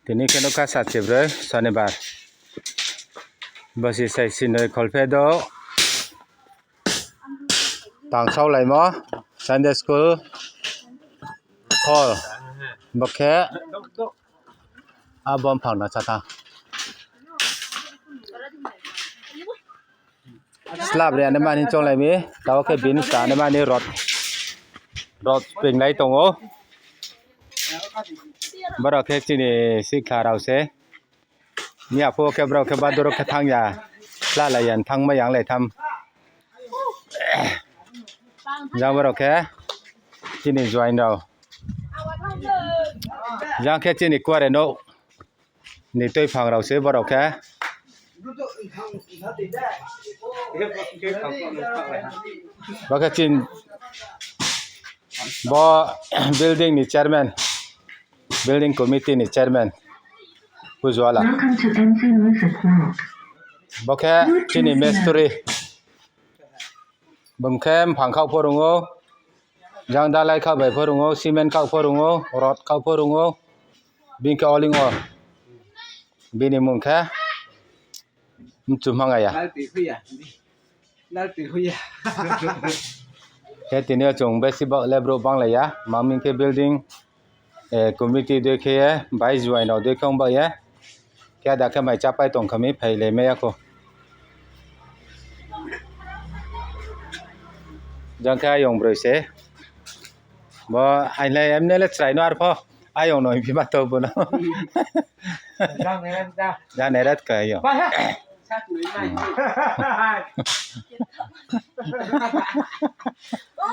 ทีนี้ก็ต้องการสัตว์เจ็บเลยสอนในบ้านบางทีใส่สินเลยคอลเฟโดต่างเช่าไหลมั้ง Sunday school call บักแค่อาบอมผังนะจ๊ะท่าสลับเรียนในบ้านนี้จงไหลมีแต่ว่าแค่บินสารในบ้านนี้รถเป็นไรตรงโอ้บารอกแค่จีนี่สิขาเราเสเนี่ยพวกแค่บารอกแค่บ้านดูรกแค่ทางยาล่าละยันทางไม่ยังเลยทำยังบารอกแค่จีนี่ join เรายังแค่จีนี่กว่าเรโนนี่ตัวพังเราเสบารอกแค่บางแค่จีนบ่ building นี่ chairman building committee นี่ chairman ผู้ช่วยละบางแค่จีนี่ mastery บางแค่พังเข้าพอรุงโอยังได้ไล่เข้าไปพอรุงโอซีเมนต์เข้าพอรุงโอรถเข้าพอรุงโอบินเข้าออลิงโอบินนี่มึงแค่มันจุ่มยังไงอะแค่ที่นี่จงเบสิบักเลบรูบังเลยอะมามิงแค่ building committee ด้วยแค่ใบจอยน์เอาด้วยข้างบนอะแค่ดักแค่ไม่จับไปตรงขมิ้นไปเลยไม่ยากโคจังแค่ยงบริเสบ่ไอ้เลยเอ็มเนี่ยเล็กใส่นวดพอไอ้ยงหน่อยพี่มาตัวบุญจ้าเนี่ยรัดเกยชักหรือไม่โอ้